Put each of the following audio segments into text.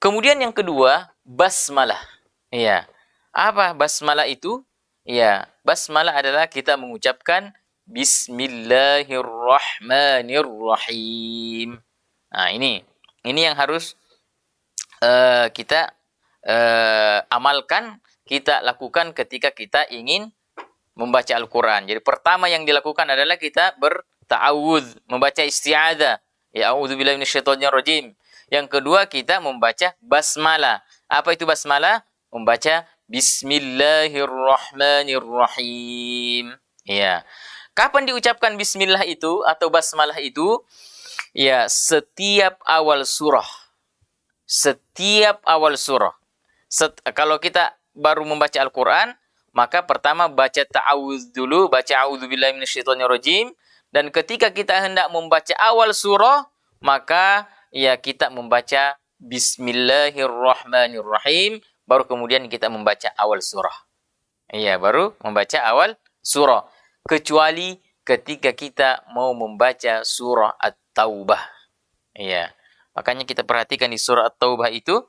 Kemudian yang kedua, basmalah. Iya. Apa basmalah itu? Iya, basmalah adalah kita mengucapkan Bismillahirrahmanirrahim. Nah, ini yang harus kita amalkan, kita lakukan ketika kita ingin membaca Al-Quran. Jadi pertama yang dilakukan adalah kita berta'awudz, membaca isti'adzah. Ya, a'udzubillahi minasyaitonirrajim. Yang kedua kita membaca basmalah. Apa itu basmalah? Membaca Bismillahirrahmanirrahim. Ya. Kapan diucapkan bismillah itu atau basmalah itu? Ya, setiap awal surah. Setiap awal surah. Kalau kita baru membaca Al-Quran, maka pertama baca ta'awudz dulu, baca a'udzubillahi minasyaitonirrajim, dan ketika kita hendak membaca awal surah, maka ya kita membaca Bismillahirrahmanirrahim, baru kemudian kita membaca awal surah. Iya, baru membaca awal surah. Kecuali ketika kita mau membaca surah At-Taubah. Iya. Makanya kita perhatikan di surah At-Taubah itu,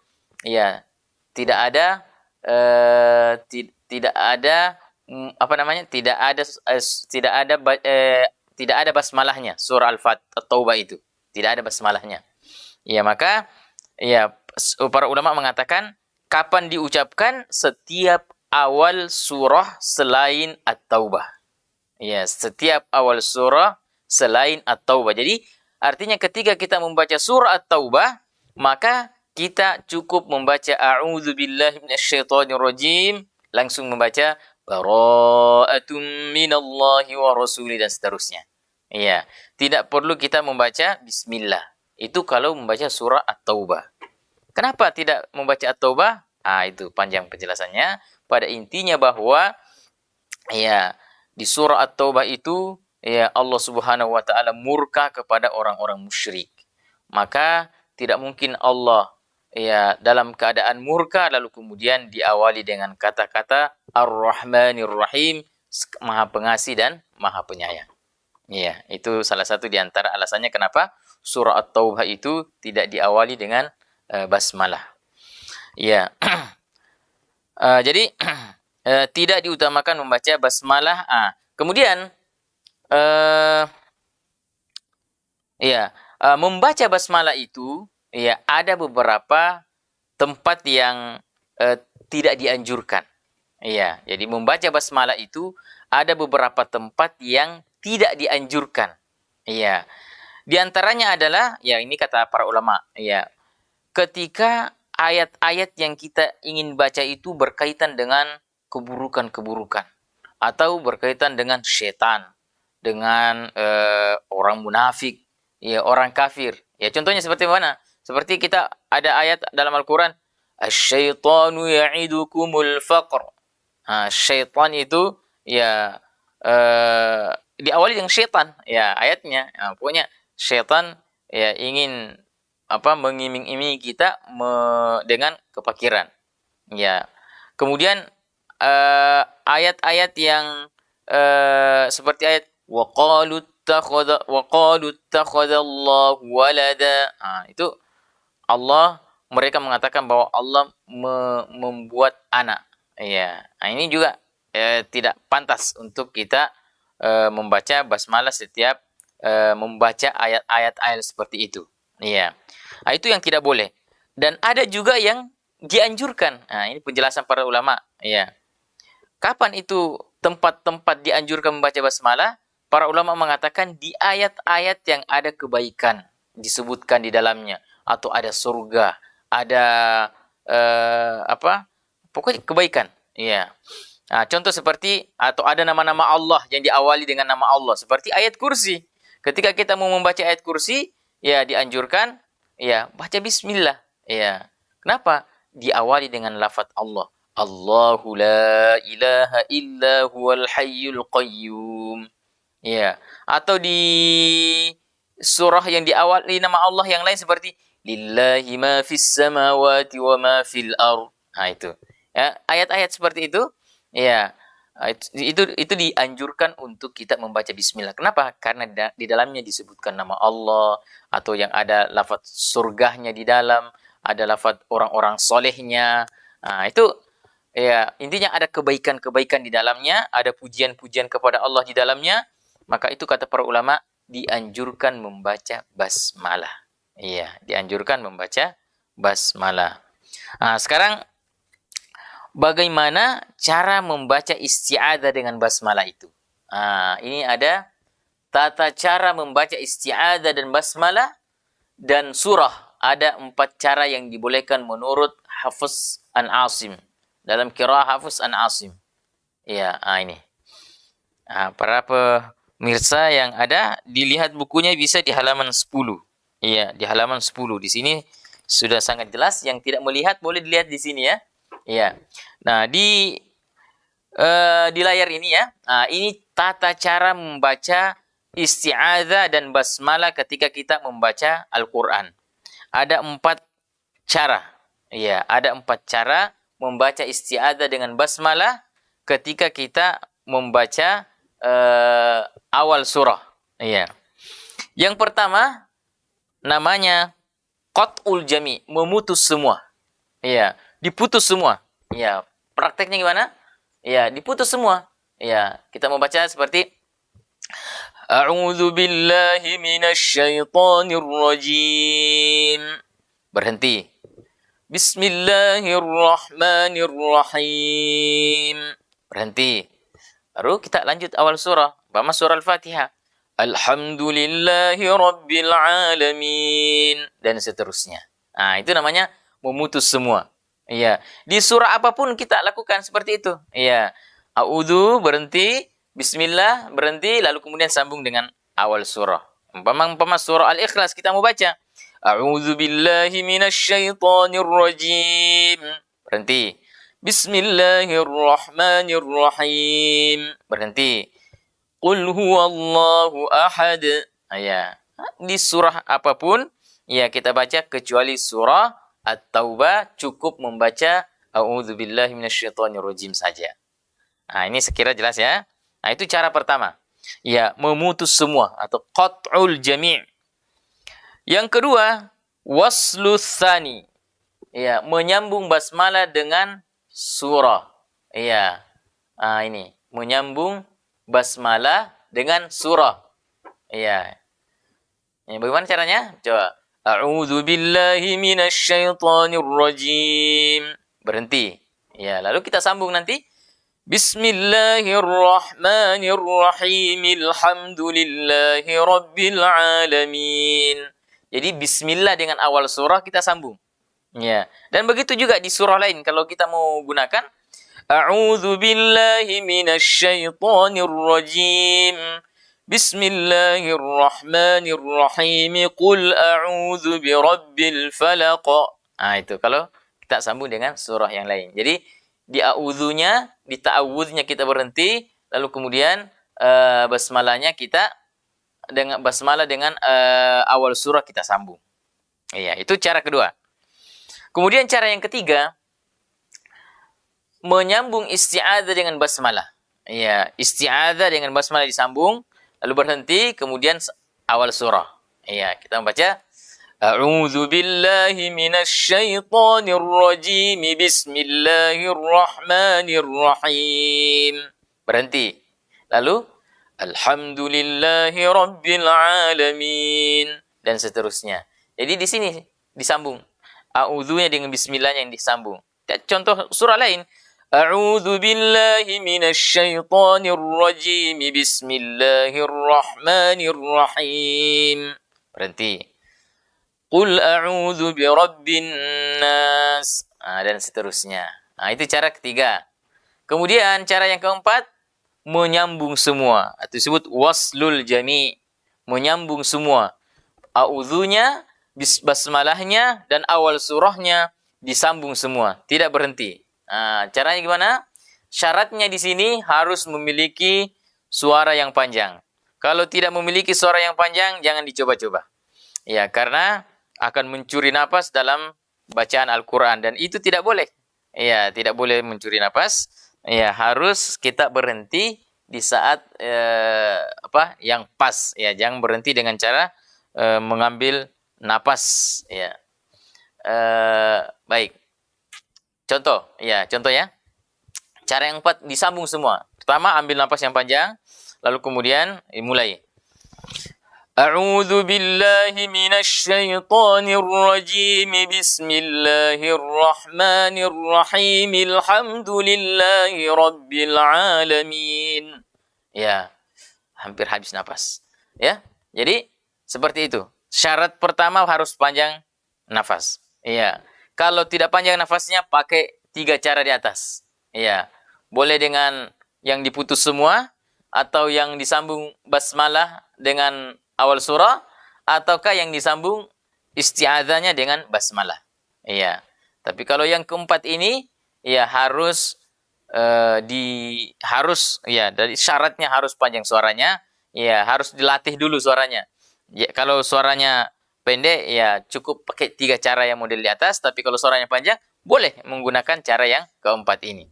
ya, tidak ada tidak ada basmalahnya surah At-Taubah itu. Tidak ada basmalahnya. Ya, maka ya para ulama mengatakan kapan diucapkan? Setiap awal surah selain At-Taubah. Ya, setiap awal surah selain At-Taubah. Jadi artinya ketika kita membaca surah At-Taubah, maka kita cukup membaca a'udzubillahi minasyaitonirrajim, langsung membaca bara'atum minallahi wa rasuli dan seterusnya. Iya, tidak perlu kita membaca bismillah. Itu kalau membaca surah At-Taubah. Kenapa tidak membaca At-Taubah? Itu panjang penjelasannya. Pada intinya bahwa ya di surah At-Taubah itu ya Allah Subhanahu wa taala murka kepada orang-orang musyrik. Maka tidak mungkin Allah ya dalam keadaan murka lalu kemudian diawali dengan kata-kata Ar-Rahmanir Rahim, Maha Pengasih dan Maha Penyayang. Ya, itu salah satu di antara alasannya kenapa surah At-Taubah itu tidak diawali dengan basmalah. Ya. Jadi tidak diutamakan membaca basmalah. Kemudian membaca basmalah itu ya ada beberapa tempat yang tidak dianjurkan. Iya, jadi membaca basmalah itu ada beberapa tempat yang tidak dianjurkan. Iya. Di antaranya adalah ya ini kata para ulama, ya. Ketika ayat-ayat yang kita ingin baca itu berkaitan dengan keburukan-keburukan atau berkaitan dengan setan, dengan orang munafik, ya orang kafir. Ya contohnya seperti mana? Seperti kita ada ayat dalam Al-Qur'an, "Asy-syaitanu ya'idukumul faqr." Syaitan itu ya diawali dengan setan, ya ayatnya. Pokoknya setan ya ingin mengiming-imingi kita dengan kefakiran. Ya. Kemudian ayat-ayat yang seperti ayat waqalu ittakhadallahu walada. Itu Allah mereka mengatakan bahwa Allah membuat anak. Ya. Ini juga tidak pantas untuk kita membaca basmalah setiap membaca ayat-ayat seperti itu. Iya. Itu yang tidak boleh. Dan ada juga yang dianjurkan. Ini penjelasan para ulama. Iya. Kapan itu tempat-tempat dianjurkan membaca basmalah? Para ulama mengatakan di ayat-ayat yang ada kebaikan disebutkan di dalamnya, atau ada surga, ada pokoknya kebaikan. Iya. Contoh seperti atau ada nama-nama Allah yang diawali dengan nama Allah, seperti ayat kursi. Ketika kita mau membaca ayat kursi, ya dianjurkan ya baca bismillah. Ya. Kenapa? Diawali dengan lafaz Allah. Allahu la ilaha illa huwal hayyul qayyum. Ya. Atau di surah yang diawali nama Allah yang lain seperti lillahi ma fis samawati wa ma fil ardh. Itu. Ya, ayat-ayat seperti itu ya itu dianjurkan untuk kita membaca bismillah. Kenapa? Karena di dalamnya disebutkan nama Allah, atau yang ada lafaz surganya di dalam, ada lafaz orang-orang solehnya. Itu ya intinya ada kebaikan-kebaikan di dalamnya, ada pujian-pujian kepada Allah di dalamnya. Maka itu kata para ulama dianjurkan membaca basmalah. Iya, dianjurkan membaca basmalah. Sekarang bagaimana cara membaca isti'adzah dengan basmalah itu? Ini ada tata cara membaca isti'adzah dan basmalah dan surah. Ada 4 cara yang dibolehkan menurut Hafiz an Asim. Dalam qiraah Hafiz an Asim. Ya, ini. Para pemirsa yang ada, dilihat bukunya bisa di halaman 10. Iya, di halaman 10. Di sini sudah sangat jelas. Yang tidak melihat boleh dilihat di sini ya. Iya. Nah, di layar ini ya. Ini tata cara membaca isti'adzah dan basmalah ketika kita membaca Al-Qur'an. Ada 4 cara. Iya, ada 4 cara membaca isti'adzah dengan basmalah ketika kita membaca awal surah. Iya. Yang pertama namanya qat'ul jami', memutus semua. Iya, diputus semua. Iya, prakteknya gimana? Iya, diputus semua. Iya, kita membaca seperti A'udzu billahi minasyaitonir rajim. Berhenti. Bismillahirrahmanirrahim. Berhenti. Baru kita lanjut awal surah. Umpama surah Al-Fatihah. Alhamdulillahi rabbil alamin. Dan seterusnya. Itu namanya memutus semua. Iya. Di surah apapun kita lakukan seperti itu. Iya. A'udzu, berhenti. Bismillah, berhenti. Lalu kemudian sambung dengan awal surah. Umpama surah Al-Ikhlas kita mau baca. A'udzu billahi minasyaitonir rajim. Berhenti. Bismillahirrahmanirrahim. Berhenti. Qul huwallahu ahad. Di surah apapun ya kita baca kecuali surah At-Taubah cukup membaca A'udzu billahi minasyaitonir rajim saja. Ini sekira jelas ya. Itu cara pertama. Ya, memutus semua atau qat'ul jami'. Yang kedua, waslus tsani. Ya, menyambung basmalah dengan surah. Iya. Ini menyambung basmalah dengan surah. Iya. Bagaimana caranya? Coba. A'udzu billahi minasyaitonir rajim. Berhenti. Ya, lalu kita sambung nanti. Bismillahirrahmanirrahim. Alhamdulillahi rabbil alamin. Jadi bismillah dengan awal surah kita sambung. Ya. Dan begitu juga di surah lain kalau kita mau gunakan A'udzu billahi minasyaitonir rajim. Bismillahirrahmanirrahim. Qul a'udzu birabbil falaq. Itu kalau kita sambung dengan surah yang lain. Jadi di a'udzunya, di ta'awudznya kita berhenti, lalu kemudian basmalahnya kita dengan basmalah dengan awal surah kita sambung. Iya, itu cara kedua. Kemudian cara yang ketiga, menyambung isti'adzah dengan basmalah. Iya, isti'adzah dengan basmalah disambung, lalu berhenti, kemudian awal surah. Iya, kita membaca A'udzu billahi minasyaitonir rajim. Bismillahirrahmanirrahim. Berhenti. Lalu Alhamdulillahi rabbil alamin dan seterusnya. Jadi di sini disambung. A'udzunya dengan bismillahnya yang disambung. Contoh surah lain. A'udzu billahi minasyaitonir rajim. Bismillahirrahmanirrahim. Berhenti. Qul a'udzu birabbin nas. Dan seterusnya. Itu cara ketiga. Kemudian cara yang keempat, menyambung semua. Itu disebut waslul jami'. Menyambung semua. A'udzunya, basmalahnya, dan awal surahnya disambung semua. Tidak berhenti. Caranya gimana? Syaratnya di sini harus memiliki suara yang panjang. Kalau tidak memiliki suara yang panjang, jangan dicoba-coba. Ya, karena akan mencuri napas dalam bacaan Al-Quran. Dan itu tidak boleh. Ya, tidak boleh mencuri napas. Ya, harus kita berhenti di saat yang pas. Ya, jangan berhenti dengan cara mengambil napas. Ya. Baik. Contoh ya. Cara yang empat disambung semua. Pertama ambil nafas yang panjang, lalu kemudian mulai. A'udzu billahi minasy syaithanir rajim. Bismillahirrahmanirrahim. Alhamdulillahi rabbil alamin. Ya, hampir habis nafas. Ya. Jadi seperti itu. Syarat pertama harus panjang nafas. Iya. Kalau tidak panjang nafasnya pakai 3 cara di atas. Iya. Boleh dengan yang diputus semua, atau yang disambung basmalah dengan awal surah, ataukah yang disambung isti'adzanya dengan basmalah. Iya. Tapi kalau yang keempat ini, ya harus dari syaratnya harus panjang suaranya, ya harus dilatih dulu suaranya. Ya, kalau suaranya pendek, ya cukup pakai 3 cara yang model di atas. Tapi kalau suaranya panjang, boleh menggunakan cara yang keempat ini.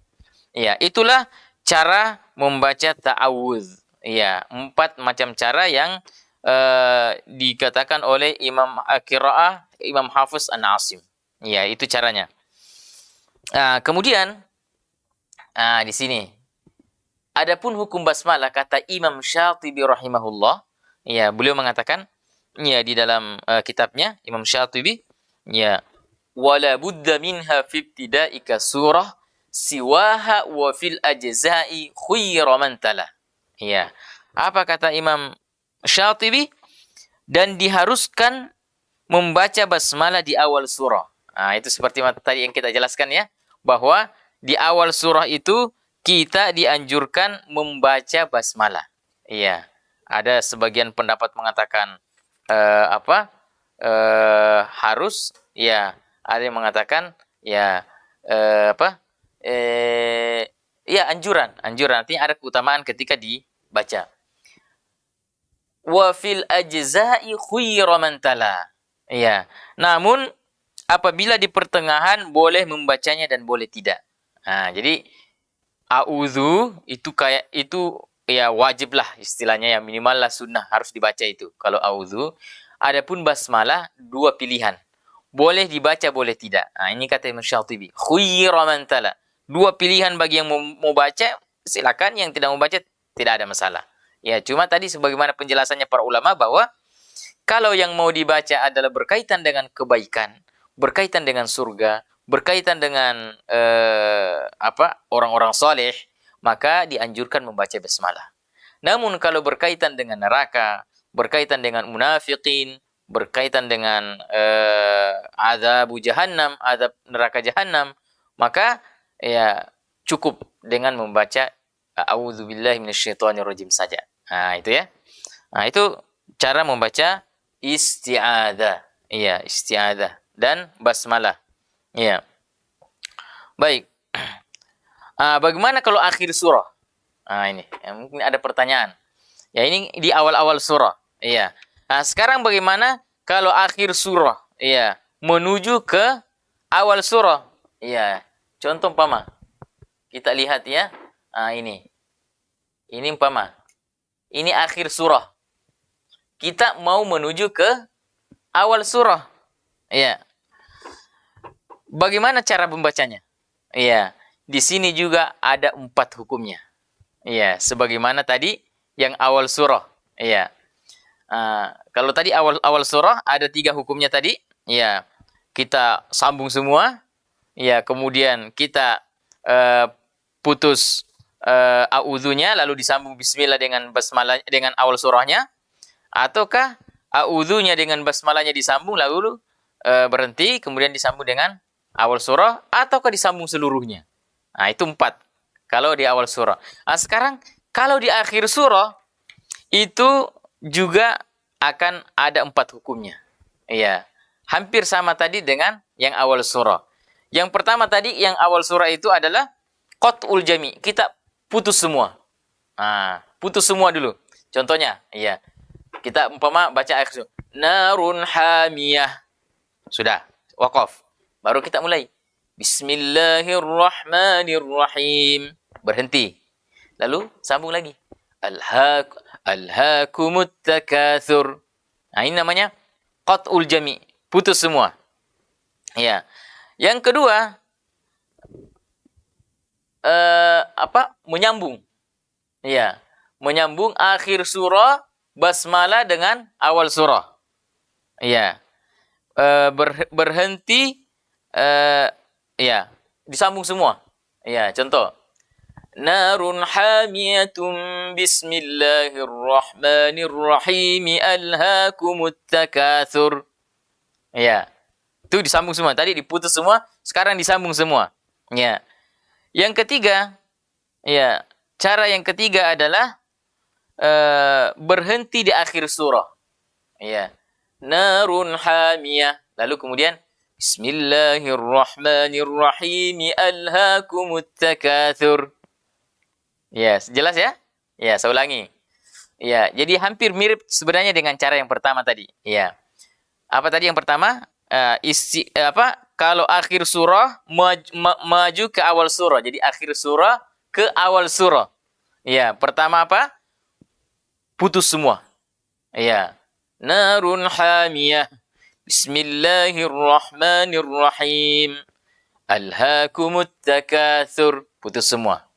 Ya, itulah cara membaca ta'awudz. Ya, 4 macam cara yang dikatakan oleh Imam Qiraah, Imam Hafiz An-Asim. Ya, itu caranya. Kemudian, di sini. Adapun hukum basmalah, kata Imam Syatibi rahimahullah. Ya, beliau mengatakan, ya di dalam kitabnya Imam Syatibi, ya, wala budda minha fi ibtida'ika surah siwaha wa fil ajza'i khuyra man tala. Ya. Apa kata Imam Syatibi? Dan diharuskan membaca basmalah di awal surah. Itu seperti tadi yang kita jelaskan ya, bahwa di awal surah itu kita dianjurkan membaca basmalah. Iya. Ada sebagian pendapat mengatakan harus, ya. Ada yang mengatakan ya ya anjuran artinya ada keutamaan ketika dibaca. Wa fil ajza'i khuyra man tala. Ya. Namun apabila di pertengahan boleh membacanya dan boleh tidak. Jadi a'udzu itu ya wajib lah istilahnya, ya minimal lah sunnah harus dibaca itu kalau a'udzu. Adapun basmalah 2 pilihan. Boleh dibaca, boleh tidak. Ini kata Imam Syatibi. Khuyra man tala. 2 pilihan bagi yang mau baca, silakan. Yang tidak mau baca, tidak ada masalah. Ya, cuma tadi sebagaimana penjelasannya para ulama bahwa kalau yang mau dibaca adalah berkaitan dengan kebaikan, berkaitan dengan surga, berkaitan dengan orang-orang saleh, maka dianjurkan membaca basmalah. Namun kalau berkaitan dengan neraka, berkaitan dengan munafikin, berkaitan dengan azab jahannam, azab neraka jahannam, maka ya cukup dengan membaca a'udzubillahi minasyaitonirrajim saja. Itu ya. Itu cara membaca isti'adzah. Iya, isti'adzah dan basmalah. Iya. Baik. Bagaimana kalau akhir surah? Ini mungkin ada pertanyaan. Ya, ini di awal-awal surah. Iya. Sekarang bagaimana kalau akhir surah? Iya, menuju ke awal surah. Iya. Contoh umpama. Kita lihat ya. Ini. Ini umpama. Ini akhir surah. Kita mau menuju ke awal surah. Iya. Bagaimana cara membacanya? Iya. Di sini juga ada 4 hukumnya. Iya, sebagaimana tadi yang awal surah. Iya. Kalau tadi awal surah ada 3 hukumnya tadi. Iya. Kita sambung semua. Iya, kemudian kita putus a'udzunya lalu disambung bismillah dengan basmalah dengan awal surahnya, ataukah a'udzunya dengan basmalahnya disambung lalu berhenti kemudian disambung dengan awal surah, ataukah disambung seluruhnya. Itu 4 kalau di awal surah. Sekarang kalau di akhir surah itu juga akan ada 4 hukumnya. Iya, hampir sama tadi dengan yang awal surah. Yang pertama tadi yang awal surah itu adalah qat'ul jami'. Kita putus semua. Putus semua dulu. Contohnya, iya. Kita umpama baca ayat narun hamiyah. Sudah, waqaf. Baru kita mulai. Bismillahirrahmanirrahim. Berhenti. Lalu sambung lagi. Alhaakumut takatsur. Ini namanya qat'ul jami'. Putus semua. Ya. Yang kedua, menyambung. Ya. Menyambung akhir surah basmalah dengan awal surah. Ya. Berhenti ya, disambung semua. Ya, contoh. Narun hamiyatun bismillahirrahmanirrahim alhaakumut takatsur. Ya. Itu disambung semua. Tadi diputus semua, sekarang disambung semua. Ya. Yang ketiga, ya, cara yang ketiga adalah berhenti di akhir surah. Ya. Narun hamiyah. Lalu kemudian Bismillahirrahmanirrahim alhaakumut takatsur. Ya, jelas ya? Ya, saya ulangi. Ya, jadi hampir mirip sebenarnya dengan cara yang pertama tadi. Ya. Apa tadi yang pertama? Kalau akhir surah maju ke awal surah. Jadi akhir surah ke awal surah. Ya, pertama apa? Putus semua. Ya. Narun hamiyah. Bismillahirrahmanirrahim. Alhaakumut takatsur. Putus semua.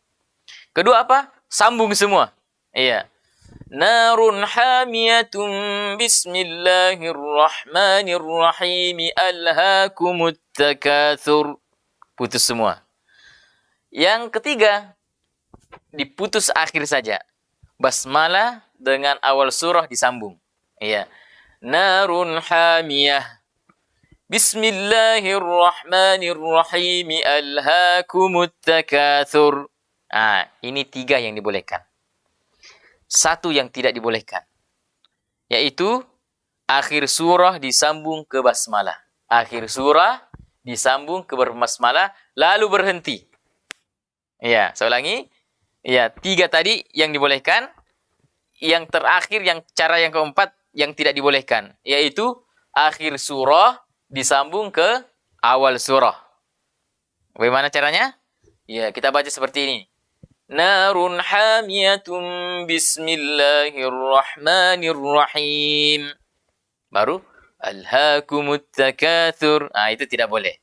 Kedua apa? Sambung semua. Iya. Narun hamiyatun bismillahirrahmanirrahim alhaakumut takatsur. Putus semua. Yang ketiga, diputus akhir saja. Basmalah dengan awal surah disambung. Iya. Narun hamiyah. Bismillahirrahmanirrahim alhaakumut takatsur. Ini 3 yang dibolehkan. 1 yang tidak dibolehkan, yaitu akhir surah disambung ke basmalah. Akhir surah disambung ke basmalah, lalu berhenti. Ya, saya ulangi. Ya, 3 tadi yang dibolehkan. Yang terakhir, cara yang keempat yang tidak dibolehkan, yaitu akhir surah disambung ke awal surah. Bagaimana caranya? Ya, kita baca seperti ini. Narun hamiyatun bismillahirrahmanirrahim. Baru alhaakumut takatsur. Itu tidak boleh.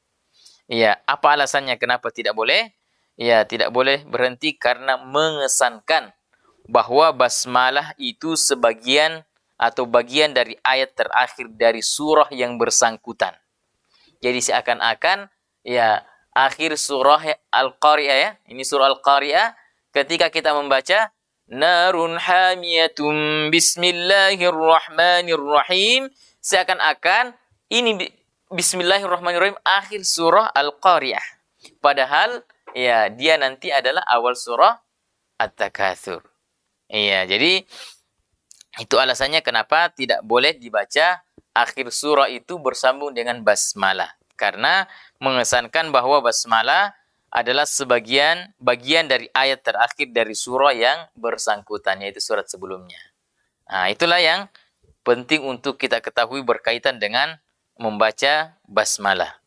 Ya, apa alasannya kenapa tidak boleh? Ya, tidak boleh berhenti karena mengesankan bahwa basmalah itu sebagian atau bagian dari ayat terakhir dari surah yang bersangkutan. Jadi seakan-akan ya akhir surah Al-Qari'ah ya. Ini surah Al-Qari'ah. Ketika kita membaca Narun hamiyatun bismillahirrahmanirrahim, seakan-akan ini bismillahirrahmanirrahim akhir surah Al-Qari'ah. Padahal ya dia nanti adalah awal surah At-Takatsur. Iya, jadi itu alasannya kenapa tidak boleh dibaca akhir surah itu bersambung dengan basmalah. Karena mengesankan bahwa basmalah adalah bagian dari ayat terakhir dari surah yang bersangkutan, yaitu surat sebelumnya. Itulah yang penting untuk kita ketahui berkaitan dengan membaca basmalah.